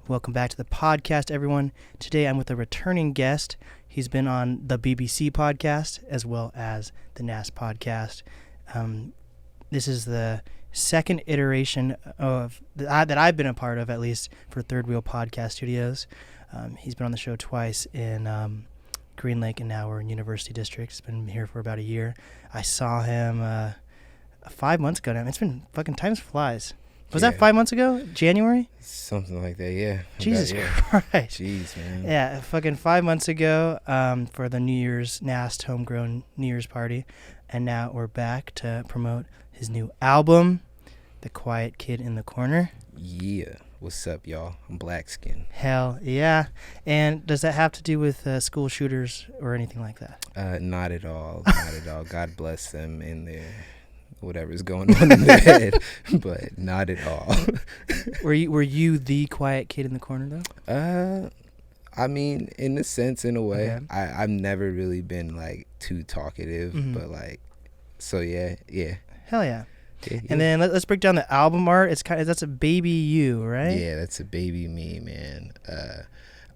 Welcome back to the podcast, everyone. Today I'm with a returning guest. He's been on the BBC podcast as well as the NAST podcast. This is the second iteration of that I've been a part of, at least for Third Wheel Podcast Studios. He's been on the show twice in Green Lake, and now we're in University District. He's been here for about a year. I saw him 5 months ago now. It's been fucking times flies. Was that 5 months ago? January? Something like that, yeah. Jesus Christ. Jeez, man. Yeah, fucking 5 months ago for the New Year's NAST homegrown New Year's party. And now we're back to promote his new album, The Quiet Kid in the Corner. Yeah. What's up, y'all? I'm Blksknn. Hell yeah. And does that have to do with school shooters or anything like that? Not at all. Not at all. God bless them in their whatever's going on in their head, but not at all. Were you the quiet kid in the corner though? I mean, in a sense, in a way. Okay. I've never really been like too talkative, but like, so yeah. Hell yeah. And then let's break down the album art. That's a baby you, right? Yeah, that's a baby me, man.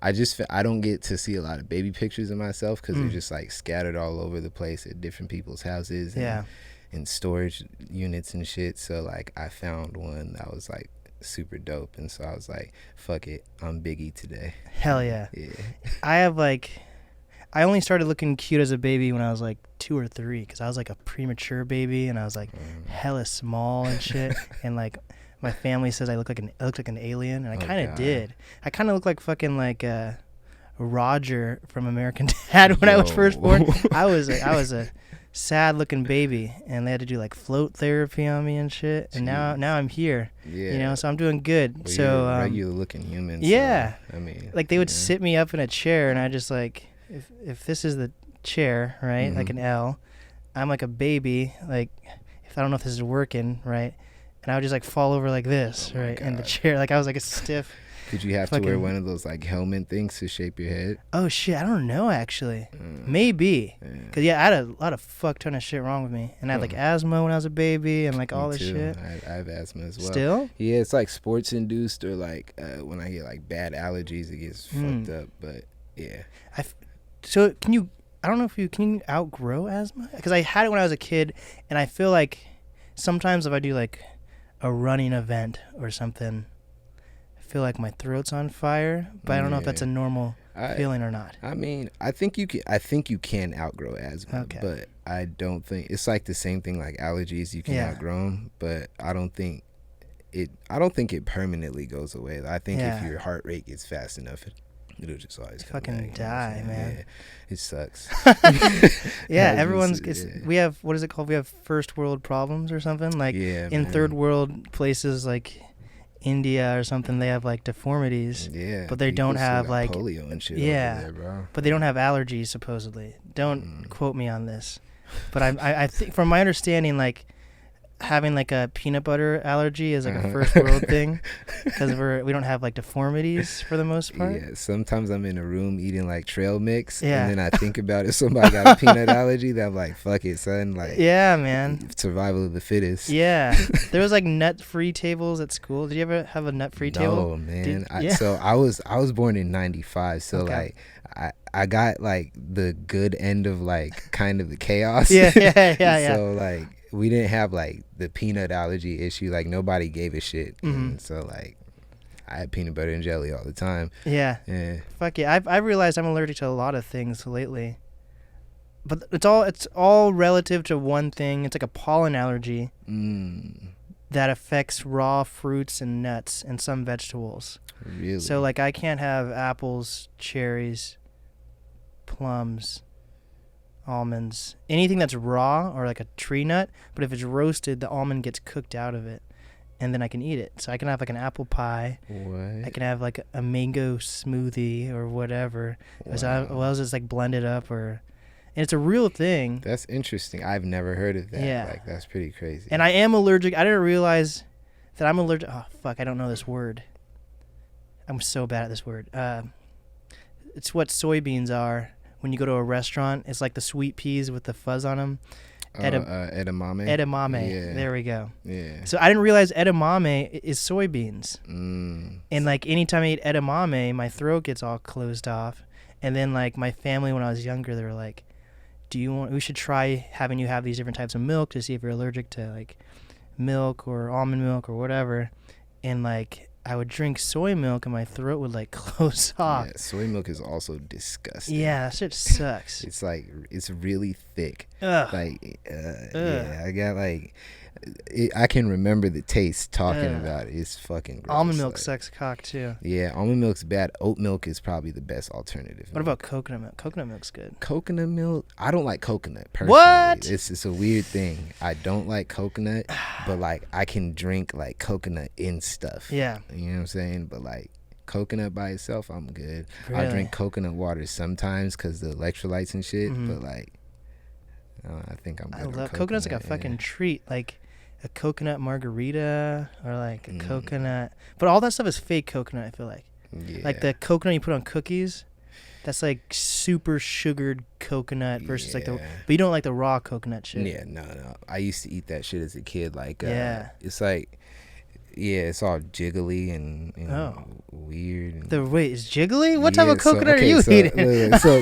I don't get to see a lot of baby pictures of myself because they're just like scattered all over the place at different people's houses. Yeah. And storage units and shit. So like I found one that was like super dope, and so I was like, fuck it, I'm Biggie today. Hell yeah. Yeah. I only started looking cute as a baby when I was like 2 or 3 because I was like a premature baby and I was like hella small and shit. And like my family says I looked like an alien, and I kind of did. I kind of looked like fucking like Roger from American Dad when I was first born. I was a sad looking baby, and they had to do like float therapy on me and shit. And now I'm here. Yeah. So I'm doing good. Well, so you're a regular looking human. Yeah. So, I mean, like they would sit me up in a chair, and I just like, if this is the chair, right, like an L, I'm like a baby, like if I don't know if this is working, right, and I would just like fall over like this, right, in the chair, like I was like a stiff. Did you have to wear one of those like helmet things to shape your head? Oh shit, I don't know actually. Maybe. Cause I had a lot of fuck ton of shit wrong with me, and I had like asthma when I was a baby, and like all this shit. I have asthma as well. Still? Yeah, it's like sports induced, or like when I get like bad allergies, it gets fucked up. But yeah. So can you outgrow asthma? Because I had it when I was a kid, and I feel like sometimes if I do like a running event or something, I feel like my throat's on fire, but I don't know if that's a normal feeling or not. I mean, I think you can outgrow asthma, but I don't think it's like the same thing like allergies. You can outgrow them, but I don't think it permanently goes away. I think if your heart rate gets fast enough, it'll just always come fucking back, die, man. Yeah, it sucks. Yeah, everyone's. We have, what is it called? We have first world problems or something. Like in third world places like India or something, they have like deformities. Yeah, but they don't have like polio and shit. Yeah, over there, bro. But they don't have allergies supposedly. Don't quote me on this, but I think from my understanding, like having like a peanut butter allergy is like a first world thing because we don't have like deformities for the most part. Yeah, sometimes I'm in a room eating like trail mix, and then I think about if somebody got a peanut allergy, that I'm like, fuck it, son. Like, yeah, man, survival of the fittest. Yeah. There was like nut-free tables at school. Did you ever have a nut-free table? No, man. So I was born in '95, so like I got like the good end of like kind of the chaos. Yeah. So like we didn't have like the peanut allergy issue. Like nobody gave a shit. And so like I had peanut butter and jelly all the time. Yeah. Fuck yeah. I've realized I'm allergic to a lot of things lately. But it's all relative to one thing. It's like a pollen allergy that affects raw fruits and nuts and some vegetables. Really? So like I can't have apples, cherries, plums, almonds, anything that's raw or like a tree nut, but if it's roasted, the almond gets cooked out of it and then I can eat it. So I can have like an apple pie. What? I can have like a mango smoothie or whatever. Wow. As well as it's like blended up, and it's a real thing. That's interesting. I've never heard of that. Yeah. Like that's pretty crazy. And I am allergic. I didn't realize that I'm allergic. Oh fuck, I don't know this word. I'm so bad at this word. It's what soybeans are. When you go to a restaurant, it's like the sweet peas with the fuzz on them. Edamame. Edamame. Yeah. There we go. Yeah. So I didn't realize edamame is soybeans. And like anytime I eat edamame, my throat gets all closed off. And then like my family when I was younger, they were like, we should try having you have these different types of milk to see if you're allergic to like milk or almond milk or whatever. And like I would drink soy milk and my throat would like close off. Yeah, soy milk is also disgusting. Yeah, that shit sucks. It's like, it's really thick. Ugh. Like, yeah, I got like, I can remember the taste talking about it. It's fucking gross. Almond milk like, sucks cock too. Yeah, almond milk's bad. Oat milk is probably the best alternative. What about coconut milk? Coconut milk's good. Coconut milk? I don't like coconut personally. What? It's a weird thing. I don't like coconut, but like I can drink like coconut in stuff. Yeah. You know what I'm saying? But like coconut by itself, I'm good. Really? I drink coconut water sometimes because the electrolytes and shit, but like I think I'm good. I on love coconut's like a fucking treat. Like a coconut margarita or like a coconut, but all that stuff is fake coconut. I feel like, like the coconut you put on cookies, that's like super sugared coconut versus like but you don't like the raw coconut shit. Yeah, no. I used to eat that shit as a kid. Like, it's like, it's all jiggly and weird. Wait, is jiggly? What type of coconut are you eating? So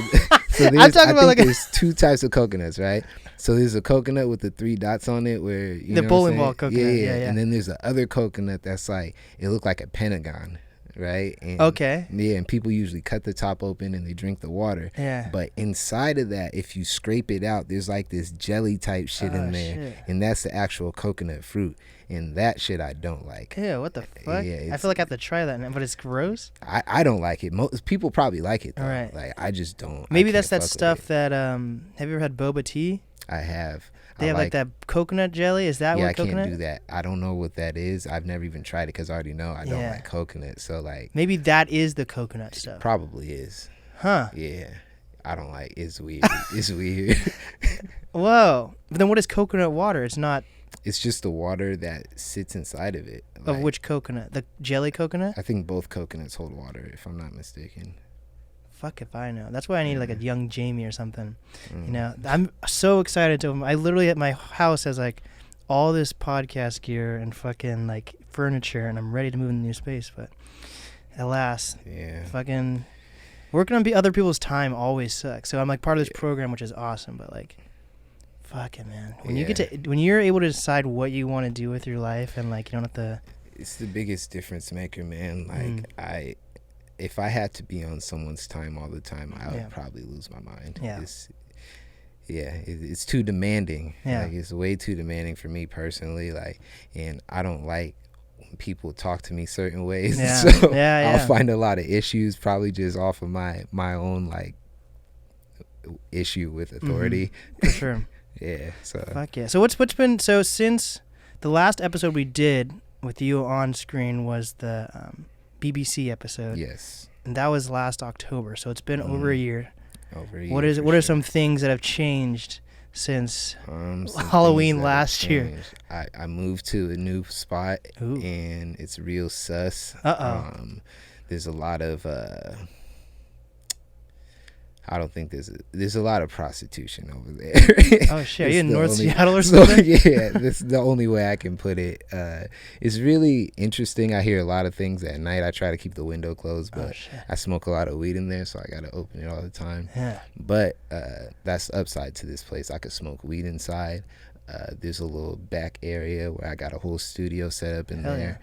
I'm talking about like there's two types of coconuts, right? So there's a coconut with the 3 dots on it, where the bowling ball coconut. Yeah. And then there's the other coconut that's like, it looked like a pentagon, right? And and people usually cut the top open and they drink the water. Yeah. But inside of that, if you scrape it out, there's like this jelly type shit in there, and that's the actual coconut fruit. And that shit I don't like. Yeah, what the fuck? Yeah, I feel like I have to try that now, but it's gross. I don't like it. Most people probably like it though. All right. Like I just don't. Maybe that's that stuff that have you ever had boba tea? I have. They have like that coconut jelly. Is that what coconut? Yeah, I can't do that. I don't know what that is. I've never even tried it because I already know I don't like coconut. So like maybe that is the coconut stuff. Probably is. Huh? Yeah. I don't like. It's weird. It's weird. Whoa. But then what is coconut water? It's not. It's just the water that sits inside of it. Of which coconut? The jelly coconut? I think both coconuts hold water, if I'm not mistaken. Fuck if I know. That's why I need like a young Jamie or something. You know, I'm so excited to. I literally at my house has like all this podcast gear and fucking like furniture, and I'm ready to move in the new space. But alas, fucking working on other people's time always sucks. So I'm like part of this program, which is awesome. But like, fuck it, man. When you get to, when you're able to decide what you want to do with your life, and like you don't have to. It's the biggest difference maker, man. Like if I had to be on someone's time all the time, I would probably lose my mind. Yeah. It's too demanding. Yeah. Like it's way too demanding for me personally. Like, and I don't like when people talk to me certain ways. Yeah. So I'll find a lot of issues probably just off of my own like issue with authority. For sure. Yeah. So fuck yeah. So what's been since the last episode we did with you on screen was the BBC episode. Yes. And that was last October, so it's been over a year. Over a year. What are some things that have changed since Halloween last year? I moved to a new spot. Ooh. And it's real sus. There's a lot of I don't think there's a lot of prostitution over there. Oh shit! Are you in North Seattle or something? Yeah, that's the only way I can put it. It's really interesting. I hear a lot of things at night. I try to keep the window closed, but I smoke a lot of weed in there, so I gotta open it all the time. Yeah. But that's the upside to this place. I could smoke weed inside. There's a little back area where I got a whole studio set up in there.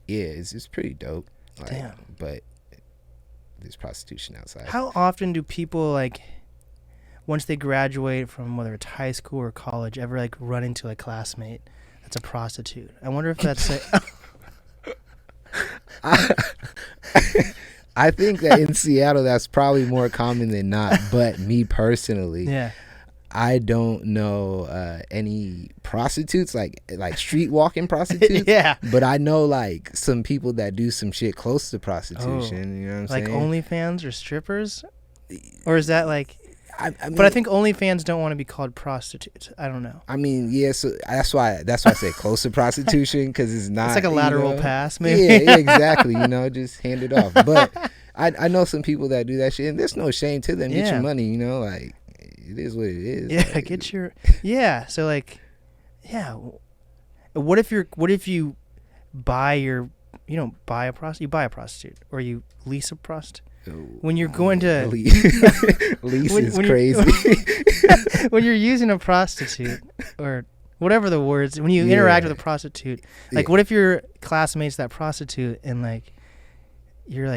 It's pretty dope. Like, damn. But there's prostitution outside. How often do people like once they graduate from whether it's high school or college ever like run into a classmate that's a prostitute? I wonder if that's I think that in Seattle that's probably more common than not, but me personally, I don't know any prostitutes, like street walking prostitutes. Yeah. But I know like some people that do some shit close to prostitution. You know what I'm saying? Like OnlyFans or strippers? Or is that like... I mean, but I think OnlyFans don't want to be called prostitutes. I don't know. I mean, yeah, so that's why I say close to prostitution, because it's not... It's like a lateral pass, maybe? Yeah, exactly. Just hand it off. But I know some people that do that shit, and there's no shame to them. Get your money, like... it is what it is. Yeah, like, get your So like, yeah. What if you buy your you don't buy a prostitute, you buy a prostitute, or you lease a prostitute. When you're going to lease is crazy. When you're using a prostitute or whatever the words, when you interact with a prostitute, like what if your classmate's that prostitute and like you're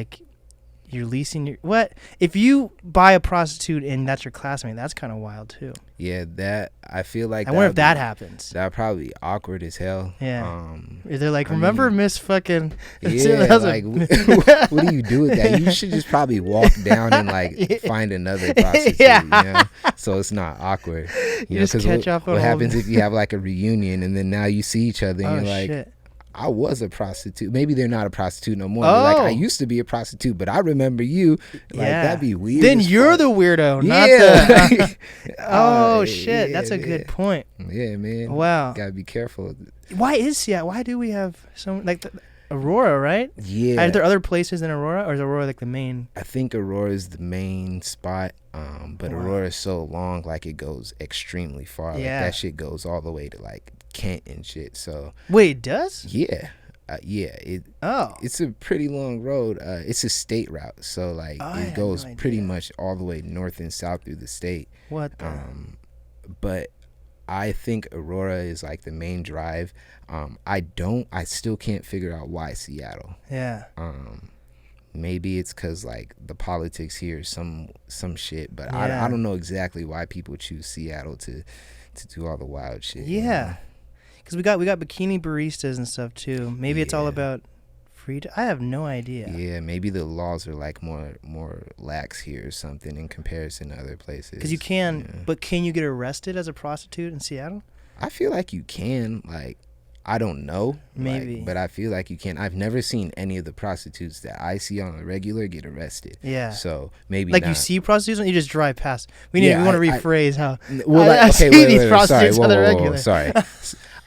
leasing your what if you buy a prostitute and that's your classmate? That's kind of wild too. Yeah, that I feel like I wonder if that happens. That'd probably be awkward as hell. Yeah. They're like, remember Miss fucking. Yeah, like what do you do with that? You should just probably walk down and like find another prostitute. Yeah. You know? So it's not awkward. You know, because what happens if you have like a reunion and then now you see each other and you're like, shit. I was a prostitute. Maybe they're not a prostitute no more. Like, I used to be a prostitute, but I remember you. Like, that'd be weird. Then you're the weirdo, not the... shit. Yeah, that's a good point. Yeah, man. Wow. Gotta be careful. Why is Seattle? Why do we have so... Like, Aurora, right? Yeah. Are there other places than Aurora, or is Aurora like the main... I think Aurora is the main spot, but Aurora is so long, like, it goes extremely far. Like, that shit goes all the way to, like, Kent and shit. So wait, it does? Yeah. It's a pretty long road. It's a state route, so like it goes pretty much all the way north and south through the state. What the? But I think Aurora is like the main drive. I still can't figure out why Seattle. Yeah. Maybe it's because like the politics here is some shit, but I don't know exactly why people choose Seattle to do all the wild shit. Yeah. You know? Because we got bikini baristas and stuff too. Maybe it's all about freedom. I have no idea. Yeah, maybe the laws are like more lax here or something in comparison to other places. Because you can, but can you get arrested as a prostitute in Seattle? I feel like you can. Like, I don't know. Maybe. Like, but I feel like you can. I've never seen any of the prostitutes that I see on a regular get arrested. Yeah. So maybe like not. You see prostitutes and you just drive past. We want to rephrase how. I see these prostitutes on the regular. Sorry.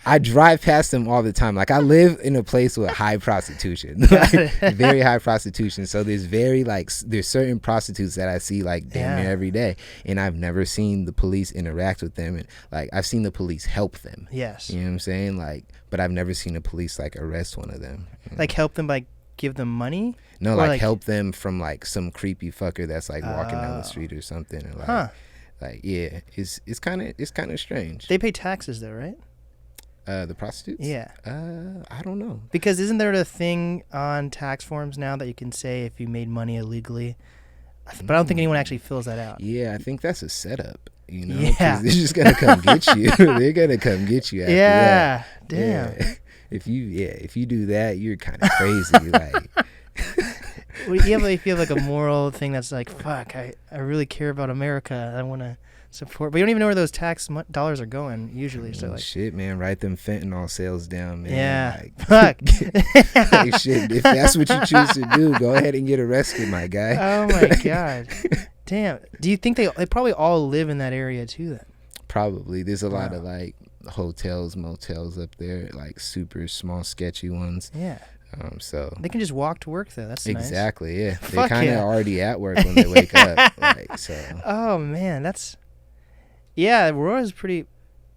I drive past them all the time. Like, I live in a place with high prostitution, like, very high prostitution. So there's there's certain prostitutes that I see like damn near every day, and I've never seen the police interact with them. And like, I've seen the police help them. Yes. You know what I'm saying? Like, but I've never seen the police like arrest one of them. Like help them, like give them money? No, like help them from like some creepy fucker that's like walking down the street or something. Or like, like it's kind of strange. They pay taxes though, right? The prostitutes? Yeah. I don't know. Because isn't there a thing on tax forms now that you can say if you made money illegally? But I don't think anyone actually fills that out. Yeah, I think that's a setup. You know, they're just gonna come get you. They're gonna come get you. After that. Damn. Yeah. If you do that, you're kind of crazy. Like. Well, if you have like a moral thing that's like, fuck, I really care about America. I want to support, but you don't even know where those tax dollars are going usually. So like, shit, man, write them fentanyl sales down, man. Yeah, like, fuck. Like, shit, if that's what you choose to do, go ahead and get arrested, my guy. Oh my god, damn. Do you think they probably all live in that area too? Then probably. There's a lot of like hotels, motels up there, like super small, sketchy ones. Yeah. So they can just walk to work though. That's exactly nice. Yeah. They're kind of already at work when they wake up. Like, so. Oh man, that's. Yeah, Aurora's pretty.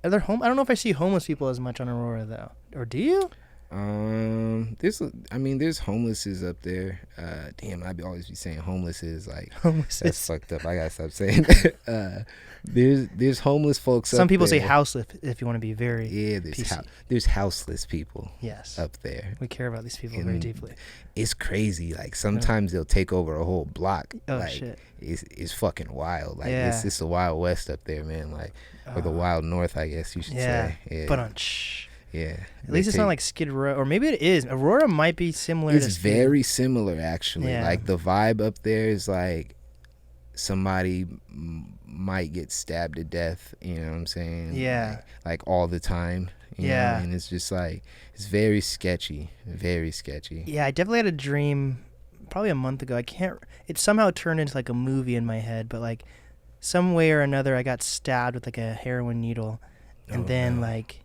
Are there I don't know if I see homeless people as much on Aurora though, or do you? There's homelesses up there. Damn, I'd always be saying homelesses. Like, that's fucked up. I gotta stop saying that. There's homeless folks. Some people say houseless if you want to be very. Yeah, there's houseless people. Yes. Up there. We care about these people very deeply. It's crazy. Like sometimes they'll take over a whole block. Oh like, shit. It's fucking wild. Like it's the Wild West up there, man. Like or the Wild North, I guess you should say. Yeah. But yeah. At least it's not like Skid Row, or maybe it is. Aurora might be similar. It's very similar, actually. Yeah. Like the vibe up there is like somebody might get stabbed to death. You know what I'm saying? Yeah. Like all the time. You know? And it's just like it's very sketchy. Very sketchy. Yeah, I definitely had a dream probably a month ago. It somehow turned into like a movie in my head, but like some way or another I got stabbed with like a heroin needle, and like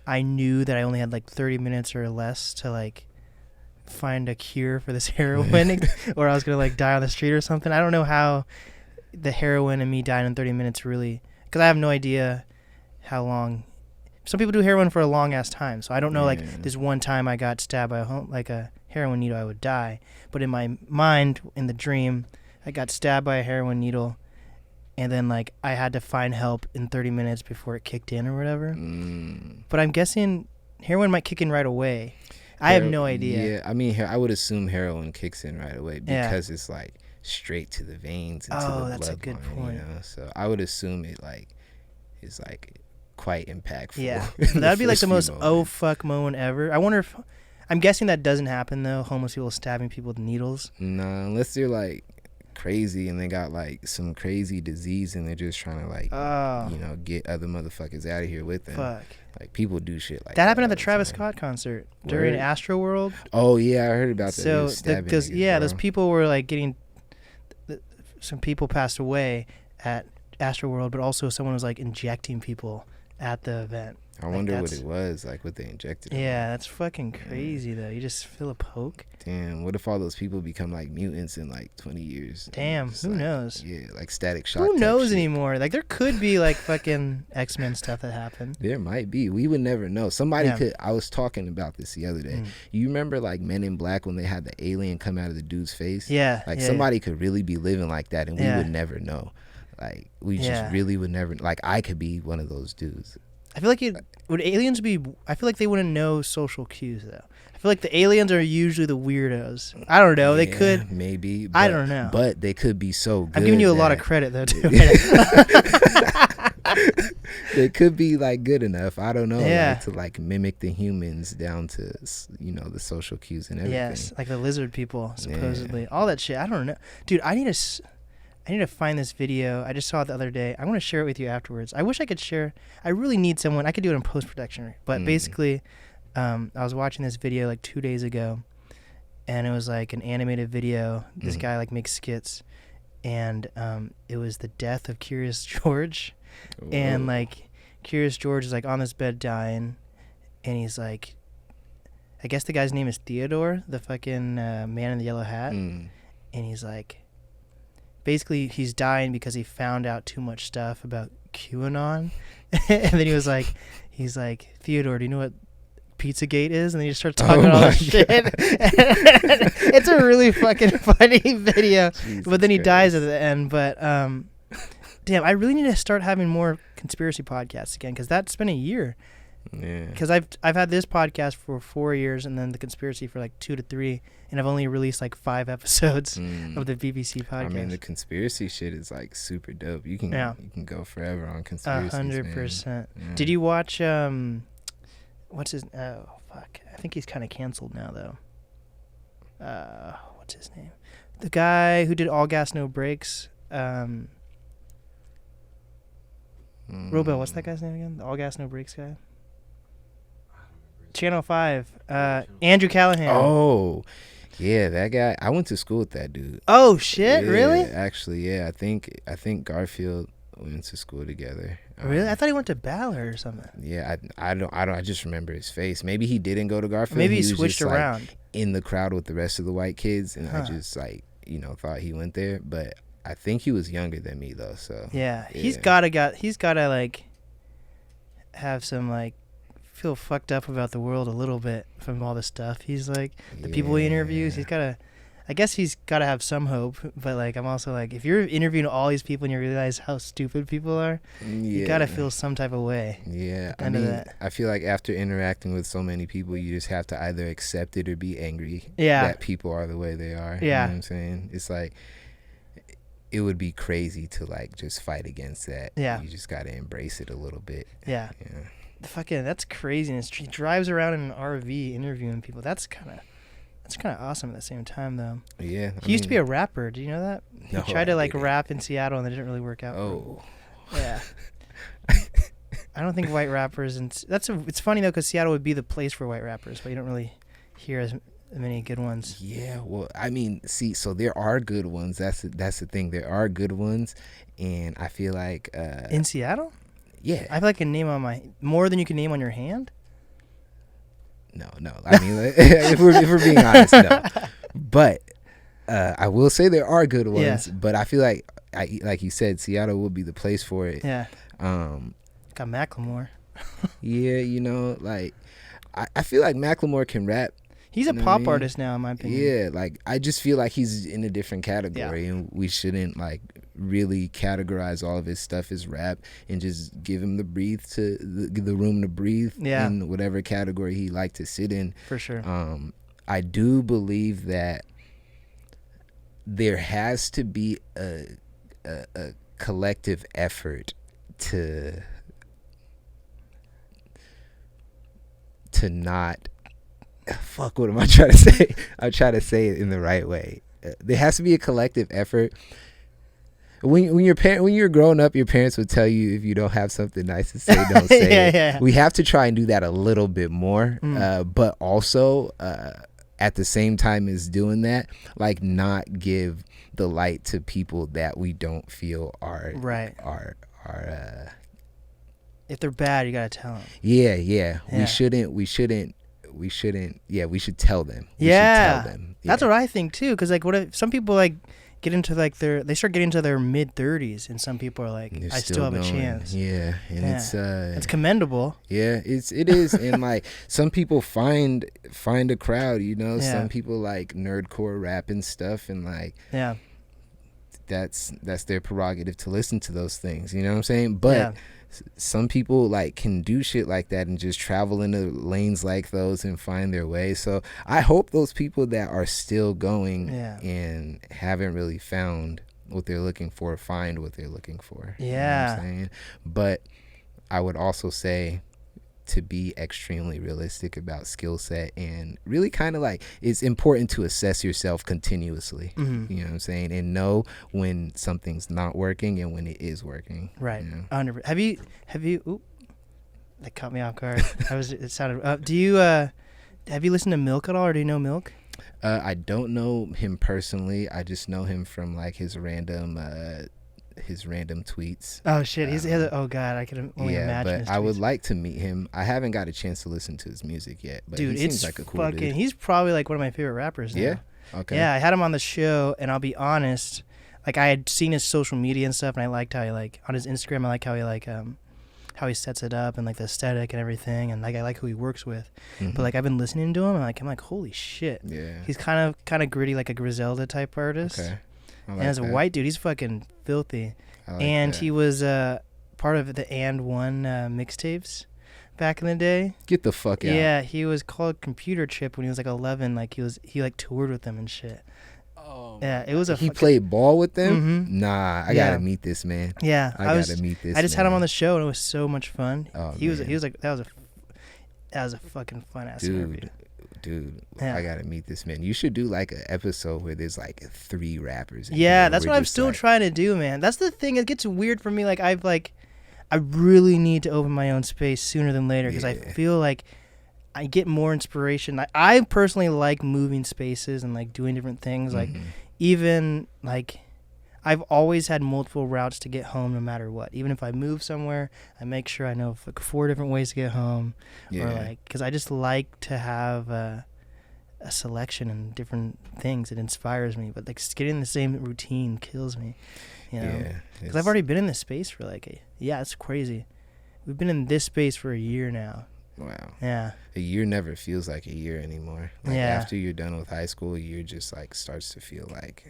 I knew that I only had like 30 minutes or less to like find a cure for this heroin or I was gonna like die on the street or something. I don't know how the heroin and me dying in 30 minutes really, because I have no idea how long. Some people do heroin for a long ass time, so I don't know. Like this one time I got stabbed by a heroin needle, I would die. But in my mind, in the dream, I got stabbed by a heroin needle, and then like I had to find help in 30 minutes before it kicked in or whatever. But I'm guessing heroin might kick in right away. I have no idea. Yeah, I mean, I would assume heroin kicks in right away because it's like straight to the veins and to the blood. Oh, that's a good point. You know? So I would assume it like is like quite impactful. Yeah, that'd be like the most oh fuck moment ever. I wonder if I'm guessing that doesn't happen though. Homeless people stabbing people with needles. No, unless they're like crazy and they got like some crazy disease and they're just trying to like get other motherfuckers out of here with them. Fuck. Like people do shit like that. Happened at the Travis Scott concert during Astro World. Oh yeah, I heard about that. So those people were like getting. Some people passed away at Astro World, but also someone was like injecting people at the event. I wonder what it was, like what they injected. Yeah, that's fucking crazy though. You just feel a poke. Damn, what if all those people become like mutants in like 20 years? Damn, who knows? Yeah, like Static Shock. Who knows anymore? Like there could be like fucking X-Men stuff that happened. There might be. We would never know. Somebody could. I was talking about this the other day. You remember like Men in Black when they had the alien come out of the dude's face? Yeah. Like somebody could really be living like that and we would never know. Like we just really would never. Like I could be one of those dudes. I feel like would aliens be? I feel like they wouldn't know social cues though. I feel like the aliens are usually the weirdos. I don't know. They could maybe. I don't know. But they could be so good. I'm giving you a lot of credit though too. They could be like good enough. I don't know. Like, to like mimic the humans down to the social cues and everything. Yes, like the lizard people supposedly. All that shit. I don't know, dude. I need to find this video. I just saw it the other day. I want to share it with you afterwards. I wish I could share. I really need someone. I could do it in post-production. But basically, I was watching this video like 2 days ago, and it was like an animated video. This guy like makes skits, and it was the death of Curious George. Whoa. And like Curious George is like on this bed dying, and he's like, I guess the guy's name is Theodore, the fucking man in the yellow hat. And he's like, basically, he's dying because he found out too much stuff about QAnon. And then he's like, Theodore, do you know what Pizzagate is? And then he just starts talking all this shit. It's a really fucking funny video. Jesus but then he dies at the end. But, damn, I really need to start having more conspiracy podcasts again because that's been a year. Yeah. Because I've had this podcast for 4 years and then the conspiracy for like 2 to 3, and I've only released like 5 episodes of the BBC podcast. I mean, the conspiracy shit is like super dope. You can go forever on conspiracies. 100%. Yeah. Did you watch what's his? Oh fuck! I think he's kind of canceled now though. What's his name? The guy who did All Gas No Brakes. Robel, what's that guy's name again? The All Gas No Brakes guy. Channel 5, Andrew Callahan. Oh, yeah, that guy. I went to school with that dude. Oh shit, really? Actually, yeah. I think Garfield went to school together. Really? I thought he went to Ballard or something. Yeah, I don't. I just remember his face. Maybe he didn't go to Garfield. Maybe he switched around like, in the crowd with the rest of the white kids, and I just like thought he went there, but I think he was younger than me though. So yeah. he's gotta like have some like. Feel fucked up about the world a little bit from all the stuff he's like the people he interviews. He's gotta have some hope, but like I'm also like, if you're interviewing all these people and you realize how stupid people are, you gotta feel some type of way. I feel like after interacting with so many people, you just have to either accept it or be angry that people are the way they are. You know what I'm saying? It's like it would be crazy to like just fight against that. You just gotta embrace it a little bit. That's craziness. He drives around in an RV interviewing people. That's kind of awesome at the same time, though. Yeah. He used to be a rapper. Do you know that? No, he tried to like rap in Seattle, and it didn't really work out. Oh. Yeah. I don't think white rappers it's funny though because Seattle would be the place for white rappers, but you don't really hear as many good ones. Yeah. Well, I mean, see, so there are good ones. That's the thing. There are good ones, and I feel like in Seattle. Yeah, I feel like I can name more than you can name on your hand. No. I mean, if we're being honest, no. But I will say there are good ones, Yeah. but I feel like you said, Seattle would be the place for it. Yeah. Um, Got Macklemore. yeah, like I feel like Macklemore can rap. He's a pop artist now, in my opinion. Yeah, like I just feel like he's in a different category, and we shouldn't like really categorize all of his stuff as rap, and just give him the room to breathe in whatever category he like to sit in. For sure. I do believe that there has to be a collective effort to not fuck, what am I trying to say? I'm trying to say it in the right way. There has to be a collective effort. When you're growing up, your parents would tell you, if you don't have something nice to say, don't say it. Yeah. We have to try and do that a little bit more, but also at the same time as doing that, like not give the light to people that we don't feel are right. Are if they're bad, you gotta tell them. Yeah. We shouldn't. Yeah, we should tell them. That's what I think too. Because like, what if some people like get into like they start getting to their mid 30s, and some people are like, I still have a chance. Yeah, and it's commendable. Yeah, it is, and like some people find a crowd. Some people like nerdcore rap and stuff, and like that's their prerogative to listen to those things. You know what I'm saying? But some people like can do shit like that and just travel into lanes like those and find their way. So I hope those people that are still going and haven't really found what they're looking for find what they're looking for. Yeah. You know what I'm saying? But I would also say to be extremely realistic about skill set, and really kind of like, it's important to assess yourself continuously. You know what I'm saying? And know when something's not working and when it is working. Right. 100%. Have you oop, that caught me off guard. It sounded do you have you listened to Milk at all, or do you know Milk? I don't know him personally. I just know him from like his random tweets. Oh shit, oh god, I can only imagine. But I would like to meet him. I haven't got a chance to listen to his music yet, but dude, he seems like a cool dude. He's probably like one of my favorite rappers now. Yeah. Okay. Yeah, I had him on the show, and I'll be honest, like I had seen his social media and stuff, and I liked how he like on his Instagram. I like how he like how he sets it up and like the aesthetic and everything, and like I like who he works with. But like I've been listening to him, and I'm like holy shit. Yeah. He's kind of gritty, like a Griselda type artist. Okay. And as a white dude, he's fucking filthy. And he was part of the And One mixtapes back in the day. Get the fuck out. Yeah, he was called Computer Chip when he was like 11. Like he like toured with them and shit. Oh. Yeah, it was he played ball with them. Mm-hmm. Nah, I gotta meet this man. Yeah, I gotta meet this. I just had him on the show, and it was so much fun. Oh, he was like that was a fucking fun ass interview. Dude, I gotta meet this man. You should do like an episode where there's like 3 rappers. Yeah, that's what I'm still trying to do, man. That's the thing. It gets weird for me. Like I really need to open my own space sooner than later, because I feel like I get more inspiration. I personally like moving spaces and like doing different things. Like even like I've always had multiple routes to get home no matter what. Even if I move somewhere, I make sure I know like 4 different ways to get home. Or like, because I just like to have a selection and different things. It inspires me. But like getting the same routine kills me. Yeah. Because I've already been in this space for like it's crazy. We've been in this space for a year now. Wow. Yeah. A year never feels like a year anymore. Like after you're done with high school, a year just like starts to feel like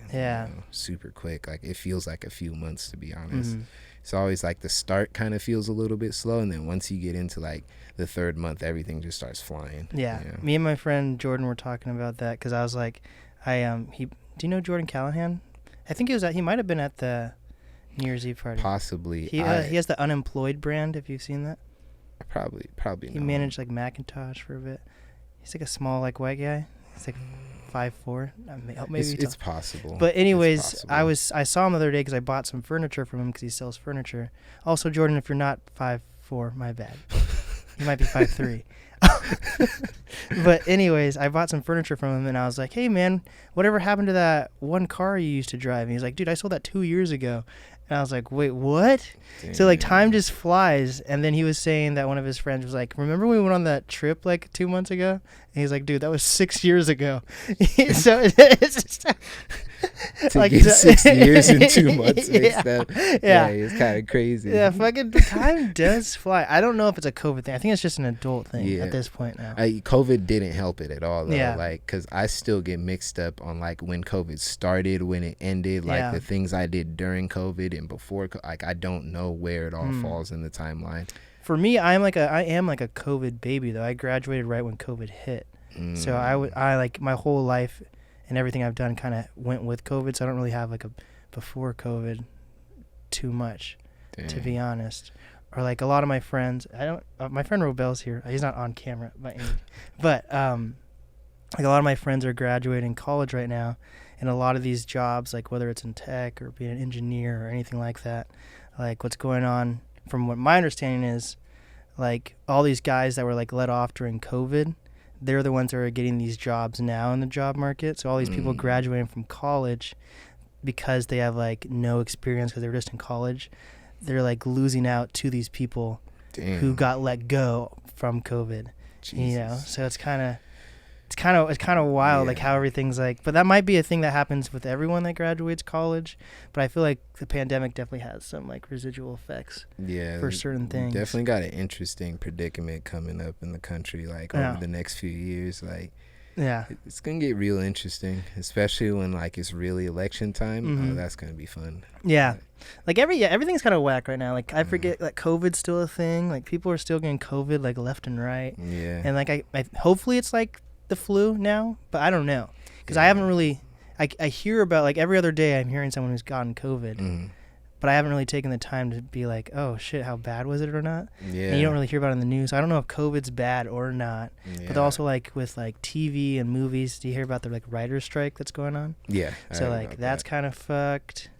super quick. Like it feels like a few months, to be honest. It's always like the start kind of feels a little bit slow, and then once you get into like the 3rd month, everything just starts flying. Yeah. Me and my friend Jordan were talking about that, because I was like, do you know Jordan Callahan? I think he might have been at the New Year's Eve party. Possibly. He has the Unemployed brand, if you've seen that. Probably. He managed like Macintosh for a bit. He's like a small like white guy. He's like 5'4". Maybe it's possible. But anyways, I saw him the other day because I bought some furniture from him, because he sells furniture. Also, Jordan, if you're not 5'4", my bad. You might be 5'3". But anyways, I bought some furniture from him, and I was like, hey man, whatever happened to that one car you used to drive? And he's like, dude, I sold that 2 years ago. And I was like, wait, what? Damn. So, like, time just flies. And then he was saying that one of his friends was like, remember we went on that trip, like, 2 months ago? And he's like, dude, that was 6 years ago. So, it's just... to like get 6 years in 2 months mixed up. Yeah, it's kind of crazy. Yeah, fucking time does fly. I don't know if it's a COVID thing. I think it's just an adult thing at this point now. COVID didn't help it at all, though. Yeah. Like, because I still get mixed up on, like, when COVID started, when it ended, like, the things I did during COVID and before. Like, I don't know where it all falls in the timeline. For me, I am like a COVID baby, though. I graduated right when COVID hit. So I like, my whole life and everything I've done kind of went with COVID, so I don't really have like a before COVID too much, to be honest. Or like a lot of my friends, my friend Robel's here. He's not on camera, but like a lot of my friends are graduating college right now, and a lot of these jobs, like whether it's in tech or being an engineer or anything like that, like what's going on, from what my understanding is, like all these guys that were like let off during COVID, they're the ones that are getting these jobs now in the job market. So all these people graduating from college because they have like no experience because they were just in college, they're like losing out to these people who got let go from COVID. Jesus. You know, so it's kind of wild, like how everything's like. But that might be a thing that happens with everyone that graduates college. But I feel like the pandemic definitely has some like residual effects. For certain things. Definitely got an interesting predicament coming up in the country, like over the next few years. Like, it's gonna get real interesting, especially when like it's really election time. That's gonna be fun. Like everything's kind of whack right now. Like I forget, like COVID's still a thing. Like people are still getting COVID like left and right. And like I hopefully it's like the flu now, but I don't know, because I haven't really I hear about, like, every other day I'm hearing someone who's gotten COVID, but I haven't really taken the time to be like, oh shit, how bad was it or not. And you don't really hear about it in the news. I don't know if COVID's bad or not. But also, like, with like TV and movies, do you hear about the like writer's strike that's going on? So like that's kind of fucked.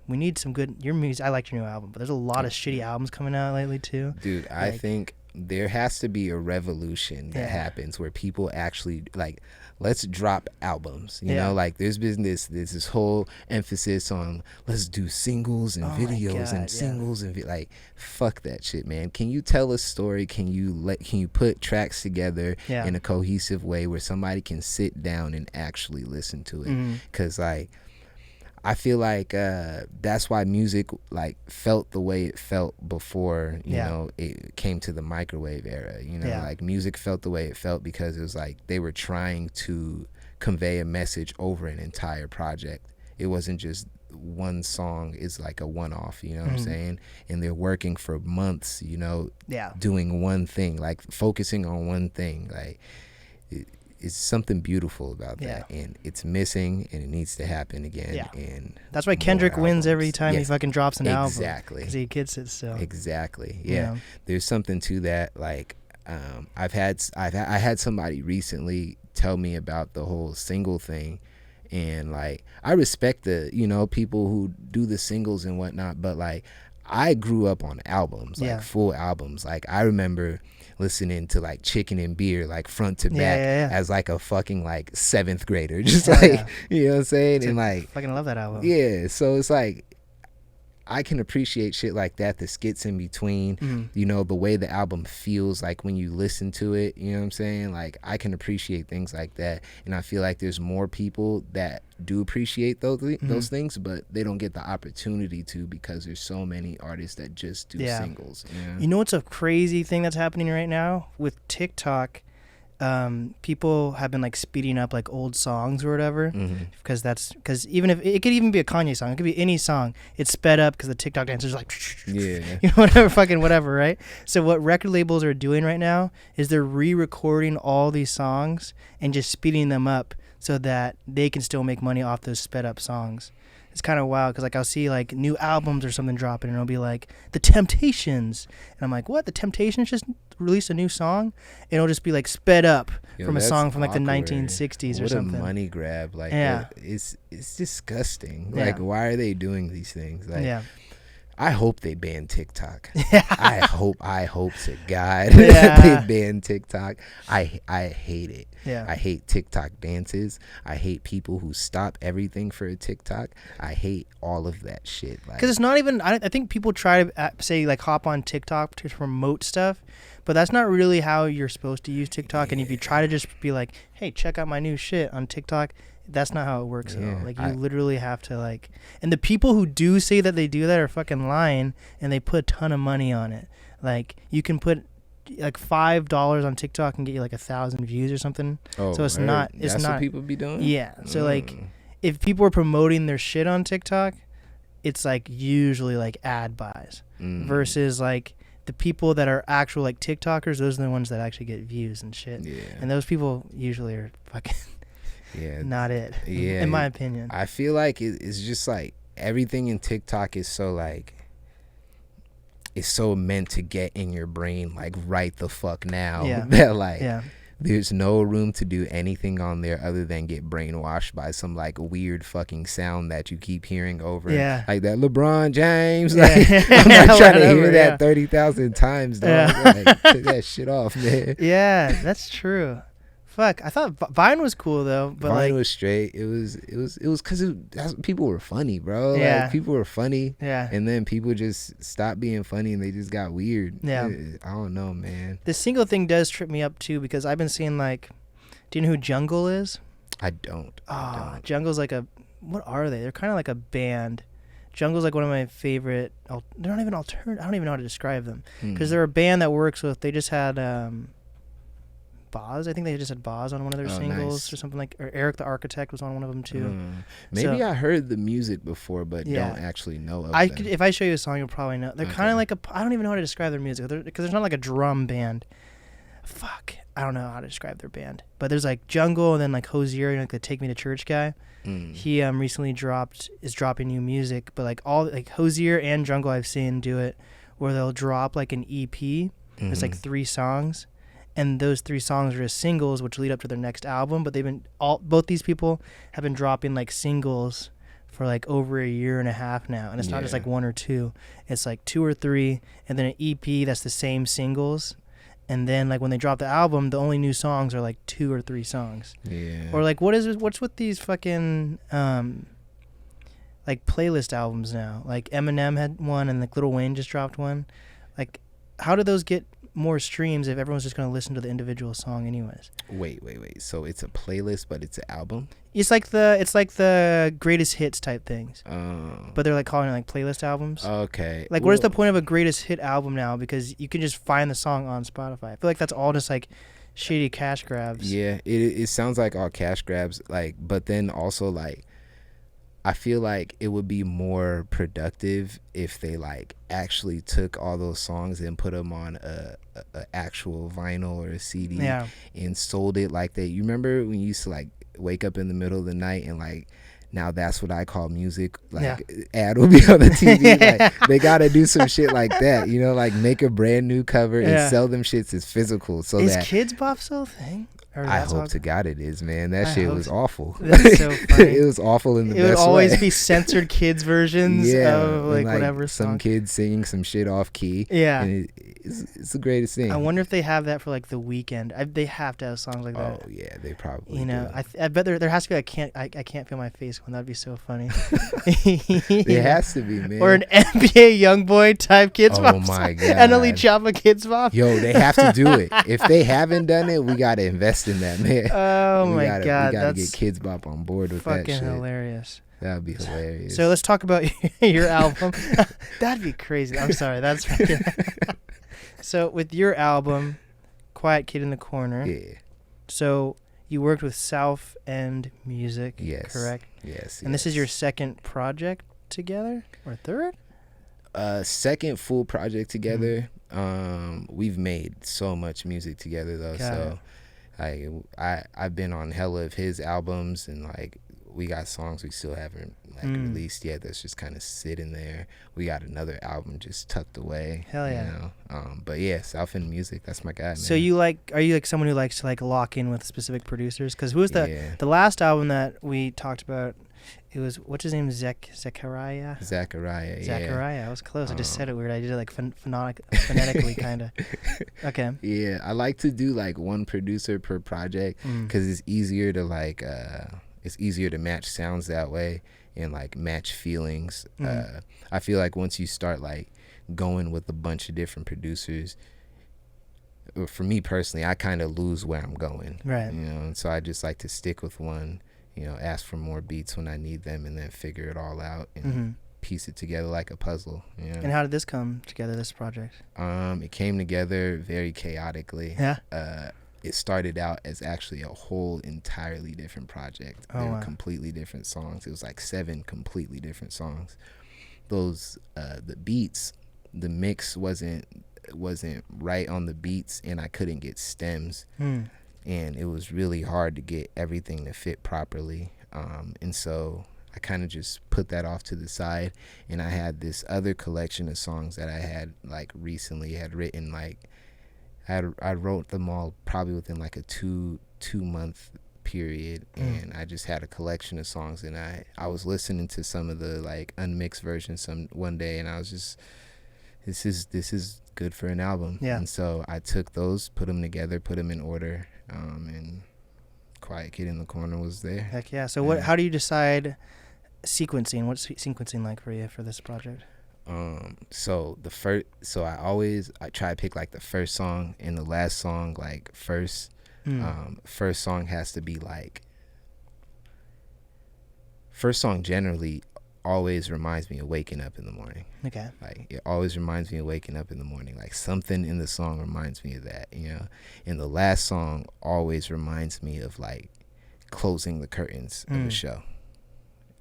We need some good, your music. I liked your new album, but there's a lot of shitty albums coming out lately too, dude. Like, I think there has to be a revolution that happens where people actually, like, let's drop albums, you know, like there's this whole emphasis on let's do singles and videos and singles and like, fuck that shit, man. Can you tell a story? Can you put tracks together in a cohesive way where somebody can sit down and actually listen to it? Because like, I feel like that's why music like felt the way it felt before, you know, it came to the microwave era. You know, like music felt the way it felt because it was like they were trying to convey a message over an entire project. It wasn't just one song is like a one-off, you know what I'm saying? And they're working for months, you know, doing one thing, like focusing on one thing. Like it's something beautiful about that, and it's missing, and it needs to happen again. And that's why Kendrick wins every time he fucking drops an album. Exactly, because he gets it. So exactly, there's something to that. Like, I had somebody recently tell me about the whole single thing, and like I respect the, you know, people who do the singles and whatnot, but like I grew up on albums, like full albums. Like I remember listening to like Chicken and Beer like front to back as like a fucking like 7th grader, just you know what I'm saying? And like fucking love that album. So it's like I can appreciate shit like that, the skits in between, you know, the way the album feels like when you listen to it, you know what I'm saying? Like I can appreciate things like that, and I feel like there's more people that do appreciate those things, but they don't get the opportunity to because there's so many artists that just do singles. You know what's a crazy thing that's happening right now with TikTok? People have been like speeding up like old songs or whatever, because even if it could even be a Kanye song, it could be any song, it's sped up because the TikTok dancers like you know, whatever, right? So what record labels are doing right now is they're re-recording all these songs and just speeding them up so that they can still make money off those sped up songs. It's kind of wild because like I'll see like new albums or something dropping and it'll be like The Temptations, and I'm like, what? The Temptations just released a new song? And it'll just be like sped up from a song from like the 1960s or something. What a money grab! Like it's disgusting. Like why are they doing these things? Like I hope they ban TikTok. I hope to God they ban TikTok. I hate it. Yeah. I hate TikTok dances. I hate people who stop everything for a TikTok. I hate all of that shit. Because it's not even. I think people try to say like hop on TikTok to promote stuff, but that's not really how you're supposed to use TikTok. Yeah. And if you try to just be like, hey, check out my new shit on TikTok, that's not how it works at all. Like, you literally have to, like... And the people who do say that they do that are fucking lying, and they put a ton of money on it. Like, you can put, like, $5 on TikTok and get you, like, 1,000 views or something. Oh, so it's not... It's that's not, what people be doing? Yeah. So, like, if people are promoting their shit on TikTok, it's, like, usually, like, ad buys. Versus, like... The people that are actual, like, TikTokers, those are the ones that actually get views and shit. Yeah. And those people usually are fucking... not it. Yeah, in my opinion. I feel like it's just like everything in TikTok is so like it's so meant to get in your brain like right the fuck now that like there's no room to do anything on there other than get brainwashed by some like weird fucking sound that you keep hearing over. Yeah. Like that LeBron James. Like I'm not trying to hear that 30,000 times, dog. Like, take that shit off, man. Yeah, that's true. Fuck, I thought Vine was cool though, but Vine was straight. It was because people were funny, bro. Yeah, like, people were funny. Yeah, and then people just stopped being funny and they just got weird. Yeah, I don't know, man. The single thing does trip me up too because I've been seeing like, do you know who Jungle is? I don't. Jungle's like what are they? They're kind of like a band. Jungle's like one of my favorite. They're not even alternative. I don't even know how to describe them because they're a band that works with. They just had. Boz. I think they just had Boz on one of their singles or something like. Or Eric the Architect was on one of them too. Maybe I heard the music before, but don't actually know of them. If I show you a song, you'll probably know. They're kind of like I don't even know how to describe their music because there's not like a drum band. Fuck, I don't know how to describe their band. But there's like Jungle and then like Hosier, like the Take Me to Church guy. He recently is dropping new music, but like all like Hosier and Jungle I've seen do it where they'll drop like an EP. There's like 3 songs. And those 3 songs are just singles, which lead up to their next album. But both these people have been dropping like singles for like over a year and a half now, and it's not just like 1 or 2. It's like 2 or 3, and then an EP that's the same singles. And then like when they drop the album, the only new songs are like 2 or 3 songs. Yeah. Or like what's with these fucking like playlist albums now? Like Eminem had one, and like Lil Wayne just dropped one. Like, how do those get more streams if everyone's just going to listen to the individual song anyways? Wait. So it's a playlist, but it's an album? It's like the greatest hits type things. But they're like calling it like playlist albums. Okay. Like, what is the point of a greatest hit album now? Because you can just find the song on Spotify. I feel like that's all just like shady cash grabs. Yeah, it sounds like all cash grabs. Like, but then also like, I feel like it would be more productive if they like actually took all those songs and put them on a actual vinyl or a CD and sold it like that. You remember when you used to like wake up in the middle of the night and like, now that's what I call music. Like ad will be on the TV. Like, they gotta do some shit like that. You know, like make a brand new cover and sell them shits as physical. So is Kids Bop still a thing? I hope to God it is, man. That shit was awful. That's so funny. It was awful in the best way. It would always be censored kids versions of like whatever song. Some kids singing some shit off key. Yeah. And it's the greatest thing. I wonder if they have that for like the weekend. They have to have songs like that. Oh yeah, they probably do. I bet there has to be I can't feel my face one. That'd be so funny. It has to be, man. Or an NBA YoungBoy type Kids Bop. Oh my God. And only Choppa Kids Bop. Yo, they have to do it. If they haven't done it, we gotta invest in that, man. Oh my God, we gotta get Kids Bop on board with that shit. Fucking hilarious. That would be hilarious. So let's talk about your album. That'd be crazy. I'm sorry. That's fucking. So with your album, Quiet Kid in the Corner. Yeah. So you worked with South End Music. Yes. Correct. Yes. And this is your second project together, or third? Second full project together. We've made so much music together though. So I've been on hella of his albums, and like we got songs we still haven't like released yet that's just kind of sitting there. We got another album just tucked away. Hell yeah. You know? But yeah, South End Music, that's my guy, man. So are you like someone who likes to like lock in with specific producers? Because who was the last album that we talked about? It was, what's his name? Zachariah. Yeah. I was close. I just said it weird. I did it like phonetically, kind of. Okay. Yeah, I like to do like one producer per project because it's easier to like it's easier to match sounds that way and like match feelings. I feel like once you start like going with a bunch of different producers, for me personally, I kind of lose where I'm going. Right. You know, and so I just like to stick with one. You know, ask for more beats when I need them, and then figure it all out and piece it together like a puzzle. You know? And how did this come together, this project? It came together very chaotically. Yeah. It started out as actually a whole entirely different project. They were completely different songs. It was like 7 completely different songs. Those the beats, the mix wasn't right on the beats, and I couldn't get stems. And it was really hard to get everything to fit properly. And so I kind of just put that off to the side, and I had this other collection of songs that I had like recently had written. Like I wrote them all probably within like a two month period, and I just had a collection of songs, and I was listening to some of the like unmixed versions one day, and I was just, this is good for an album. Yeah. And so I took those, put them together, put them in order, and Quiet Kid in the Corner was there. Heck yeah. So how do you decide sequencing? What's sequencing like for you for this project? So I try to pick like the first song and the last song like first. First song has to be like, first song generally always reminds me of waking up in the morning. Okay. Like it always reminds me of waking up in the morning. Like something in the song reminds me of that, you know. And the last song always reminds me of like closing the curtains of a show.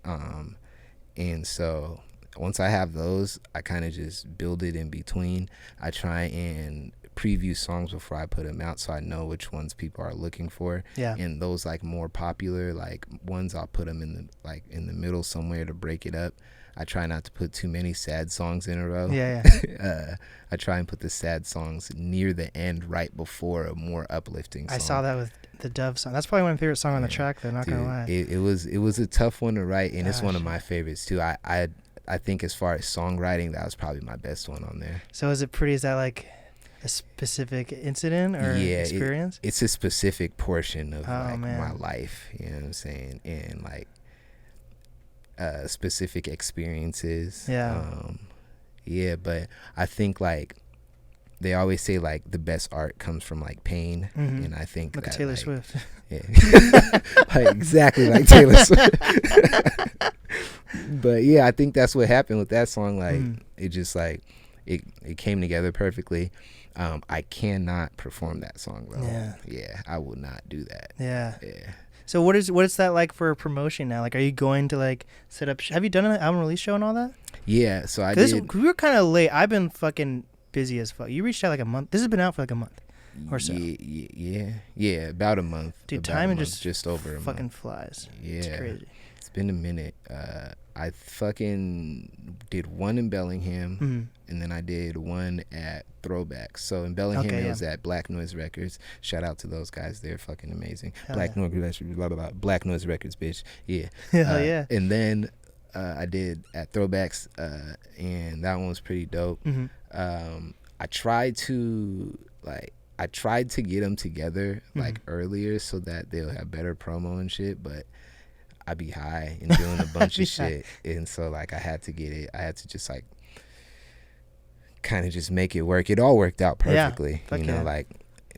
And so once I have those, I kind of just build it in between. I try and preview songs before I put them out, so I know which ones people are looking for. Yeah. And those like more popular like ones, I'll put them in the middle somewhere to break it up. I try not to put too many sad songs in a row. Yeah. I try and put the sad songs near the end, right before a more uplifting song. I saw that with the Dove song. That's probably my favorite song on the track, though. Not gonna lie. It was a tough one to write, and it's one of my favorites too. I think as far as songwriting, that was probably my best one on there. So is that like a specific incident or experience? It's a specific portion of my life, you know what I'm saying, and like specific experiences. But I think like they always say like the best art comes from like pain, and I think like Taylor Swift. Yeah. Like, exactly like Taylor Swift. But yeah, I think that's what happened with that song. Like it just like it came together perfectly. I cannot perform that song though. Yeah, I will not do that. Yeah. So what is that like for promotion now? Like, are you going to like set up? Have you done an album release show and all that? Yeah, so I did. We were kind of late. I've been fucking busy as fuck. You reached out like a month. This has been out for like a month or so. Yeah, about a month. Dude, time just over a month. Fucking flies. Yeah, it's crazy. It's been a minute. I fucking did one in Bellingham, and then I did one at Throwback. So in Bellingham, it was at Black Noise Records. Shout out to those guys; they're fucking amazing. Black Noise Records, bitch. Yeah. Hell yeah. And then I did at Throwbacks, and that one was pretty dope. I tried to get them together like earlier so that they'll have better promo and shit, but I'd be high and doing a bunch of shit, and so like I had to just like kind of just make it work. It all worked out perfectly, like.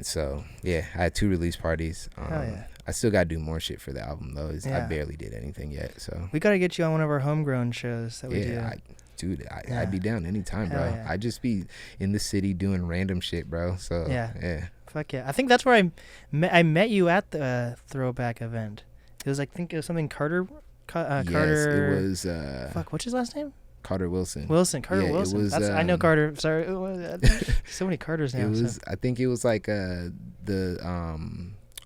So yeah, I had 2 release parties. I still gotta do more shit for the album though. I barely did anything yet, so we gotta get you on one of our homegrown shows that we do. I'd be down anytime, bro. Yeah. I'd just be in the city doing random shit, bro. So yeah. Fuck yeah. I think that's where I met you at the Throwback event. It was like, I think it was something Carter. Yes, it was. What's his last name? Carter Wilson. Carter Wilson. It was, I know Carter. Sorry, so many Carters now. It was. I think it was like the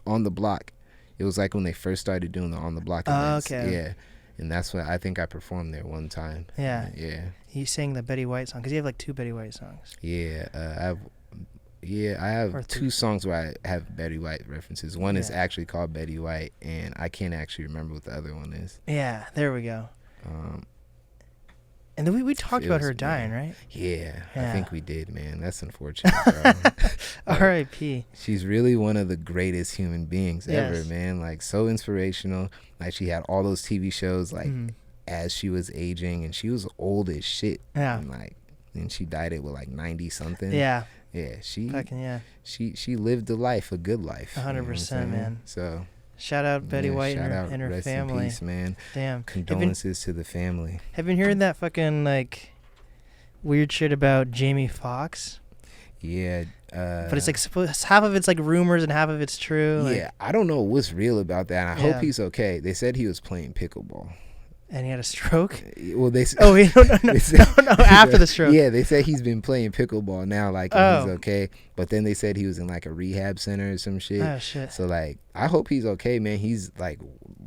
On the Block. It was like when they first started doing the On the Block events. Okay. Yeah, and that's what I think I performed there one time. Yeah. He sang the Betty White song because you have like 2 Betty White songs. Yeah, Yeah, I have 2 songs where I have Betty White references. One is actually called Betty White, and I can't actually remember what the other one is. Yeah, there we go. And then we talked about her dying, right? Yeah, I think we did, man. That's unfortunate, bro. R.I.P. She's really one of the greatest human beings ever, man. Like, so inspirational. Like, she had all those TV shows, like, as she was aging, and she was old as shit. Yeah. And she died at, like, 90-something. Yeah. Yeah, she lived a life, a good life. 100%, man. So... Shout out Betty White and her rest family. In peace, man. Damn. Condolences to the family. Have you heard that fucking like weird shit about Jamie Foxx? Yeah. But it's like half of it's like rumors and half of it's true. Yeah, like, I don't know what's real about that. I hope he's okay. They said he was playing pickleball. And he had a stroke? Well, they no, after the stroke. Yeah, they said he's been playing pickleball now, like, and he's okay. But then they said he was in, like, a rehab center or some shit. Oh, shit. So, like, I hope he's okay, man. He's, like,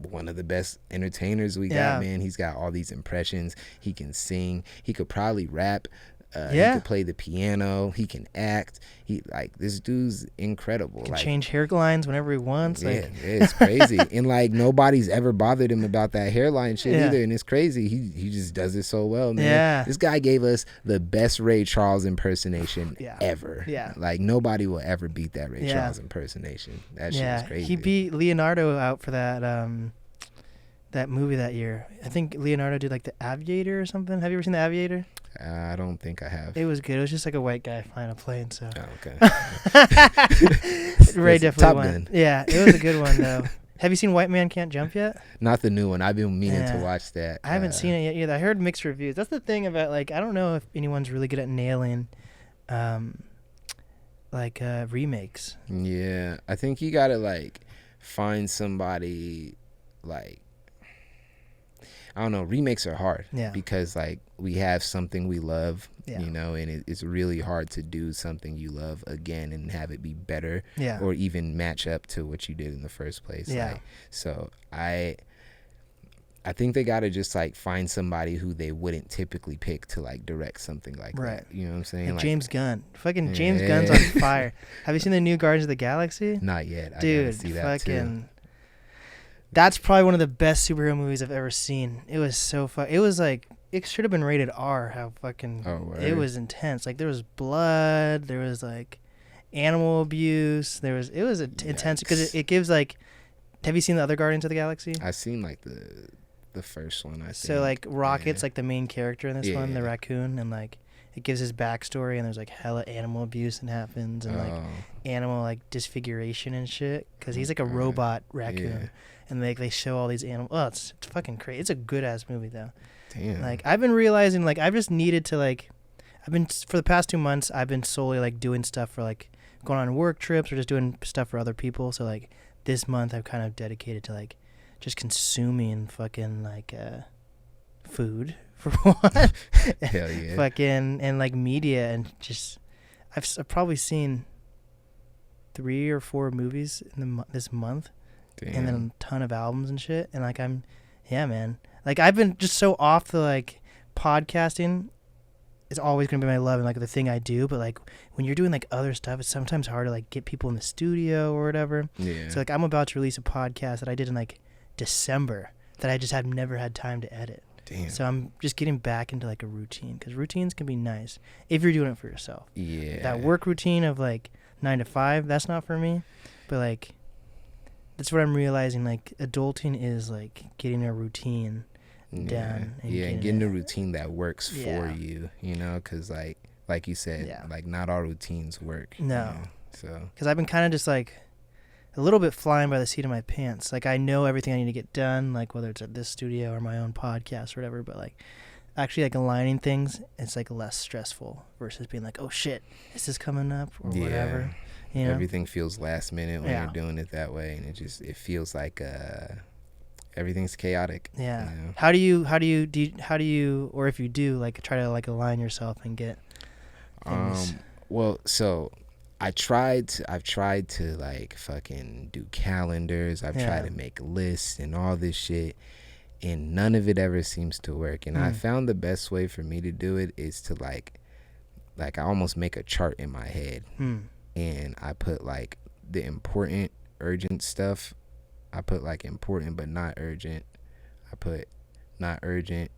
one of the best entertainers we got, man. He's got all these impressions. He can sing. He could probably rap. He can play the piano. He can act. This dude's incredible. Can change hairlines whenever he wants. Yeah, it's crazy. And like nobody's ever bothered him about that hairline shit either. And it's crazy. He just does it so well, man. Yeah. This guy gave us the best Ray Charles impersonation ever. Yeah. Like nobody will ever beat that Ray Charles impersonation. That shit was crazy. He beat Leonardo out for that movie that year. I think Leonardo did like The Aviator or something. Have you ever seen The Aviator? I don't think I have. It was good. It was just like a white guy flying a plane. So. Oh, okay. Ray definitely won. Yeah, it was a good one though. Have you seen White Man Can't Jump yet? Not the new one. I've been meaning to watch that. I haven't seen it yet either. I heard mixed reviews. That's the thing about like I don't know if anyone's really good at nailing, remakes. Yeah, I think you gotta like find somebody like. I don't know. Remakes are hard because like we have something we love, you know, and it's really hard to do something you love again and have it be better or even match up to what you did in the first place. Yeah. Like, so I think they got to just like find somebody who they wouldn't typically pick to like direct something like that. You know what I'm saying? Like James Gunn. Fucking James Gunn's on fire. Have you seen the new Guardians of the Galaxy? Not yet. Dude, I gotta see that too. That's probably one of the best superhero movies I've ever seen. It was so fun. It was like it should have been rated R. How fucking it was intense. Like there was blood. There was like animal abuse. It was intense because it gives like. Have you seen the other Guardians of the Galaxy? I've seen like the first one. I think. So like Rocket's like the main character in this one, the raccoon, and like it gives his backstory, and there's like hella animal abuse that happens, and like animal like disfiguration and shit, because he's like a robot raccoon. And like they show all these animals. Oh, it's fucking crazy. It's a good ass movie though. Damn. Like I've been realizing like I've just needed to like I've been for the past 2 months I've been solely like doing stuff for like going on work trips or just doing stuff for other people. So like this month I've kind of dedicated to like just consuming fucking like food for one. Hell yeah. Fucking and like media and just I've probably seen 3 or 4 movies in this month. Damn. And then a ton of albums and shit. And like man. Like I've been just so off the like podcasting. It's always gonna be my love and like the thing I do. But like when you're doing like other stuff, it's sometimes hard to like get people in the studio or whatever. Yeah. So like I'm about to release a podcast that I did in like December that I just have never had time to edit. Damn. So I'm just getting back into like a routine because routines can be nice if you're doing it for yourself. Yeah. That work routine of like 9 to 5, that's not for me. But like. That's what I'm realizing. Like adulting is like getting a routine down. And getting a routine that works for you. You know, because like you said, like not all routines work. No. You know? So. Because I've been kind of just like a little bit flying by the seat of my pants. Like I know everything I need to get done. Like whether it's at this studio or my own podcast or whatever. But like actually like aligning things, it's like less stressful versus being like, oh shit, is this coming up or whatever. You know? Everything feels last minute when you're doing it that way, and it feels like everything's chaotic. Yeah. You know? How do you or if you do like try to like align yourself and get things? Well, so I've tried to like fucking do calendars. I've tried to make lists and all this shit, and none of it ever seems to work. And I found the best way for me to do it is to like I almost make a chart in my head. and I put like the important, urgent stuff. I put like important but not urgent. I put not urgent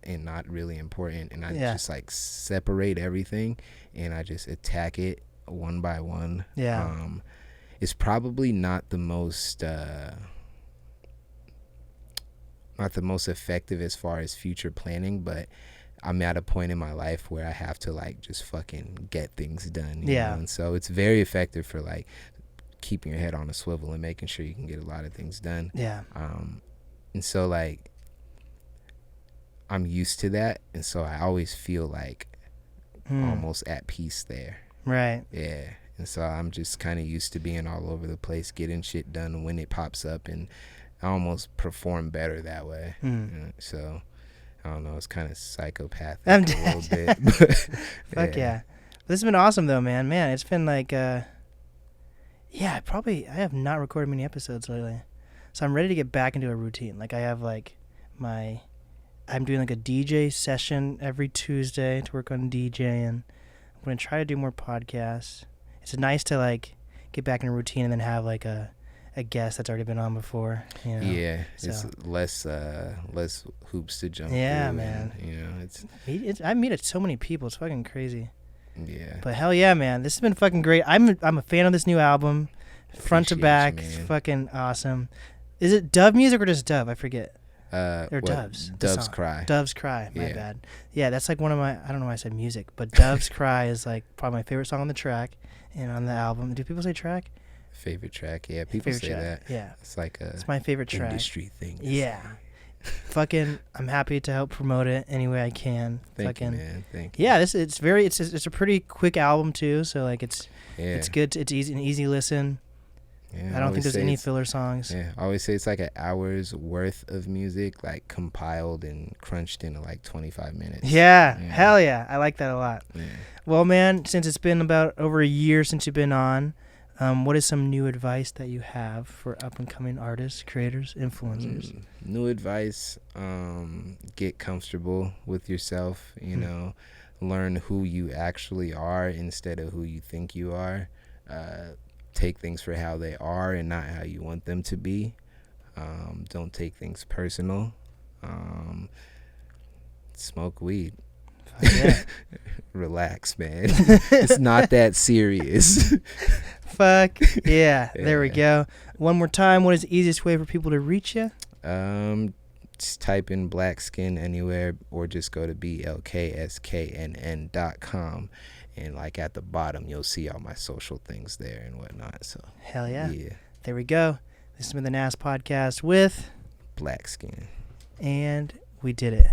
and not really important, and I just like separate everything and I just attack it one by one. It's probably not the most effective as far as future planning, but I'm at a point in my life where I have to like just fucking get things done, you know? And so it's very effective for like keeping your head on a swivel and making sure you can get a lot of things done. And so like I'm used to that, and so I always feel like almost at peace there. And so I'm just kind of used to being all over the place, getting shit done when it pops up, and I almost perform better that way. So I don't know, it's kind of psychopathic a little bit. But, fuck yeah. This has been awesome though, man. It's been like I have not recorded many episodes lately, so I'm ready to get back into a routine. Like I have like I'm doing like a DJ session every Tuesday to work on DJing. I'm going to try to do more podcasts. It's nice to like get back in a routine and then have like a guest that's already been on before, you know? It's less hoops to jump through. Man. And, you know, I meet so many people. It's fucking crazy. But hell yeah, man, this has been fucking great. I'm a fan of this new album, front to back. It's fucking awesome. Is it Dove music or just Dove? I forget. They're Doves. Doves Cry. Doves Cry. My bad. Yeah, that's like one of my. I don't know why I said music, but Doves Cry is like probably my favorite song on the track and on the album. Do people say track? Favorite track, yeah. People say that. Yeah, it's like it's my favorite track. Industry thing. Fucking, I'm happy to help promote it any way I can. Thank you, man. Thank you. Yeah, it's a pretty quick album too. So like it's good. It's an easy listen. I don't think there's any filler songs. I always say it's like an hour's worth of music, like compiled and crunched into like 25 minutes. Hell yeah. I like that a lot. Well, man, since it's been about over a year since you've been on, what is some new advice that you have for up-and-coming artists, creators, influencers? New advice, get comfortable with yourself, you know, learn who you actually are instead of who you think you are. Take things for how they are and not how you want them to be. Don't take things personal. Smoke weed. Relax, man. It's not that serious. Fuck yeah. There we go. One more time, what is the easiest way for people to reach you? Just type in Blksknn anywhere, or just go to Blksknn.com, and like at the bottom you'll see all my social things there and whatnot. So hell yeah. There we go. This has been the NAST podcast with Blksknn, and we did it.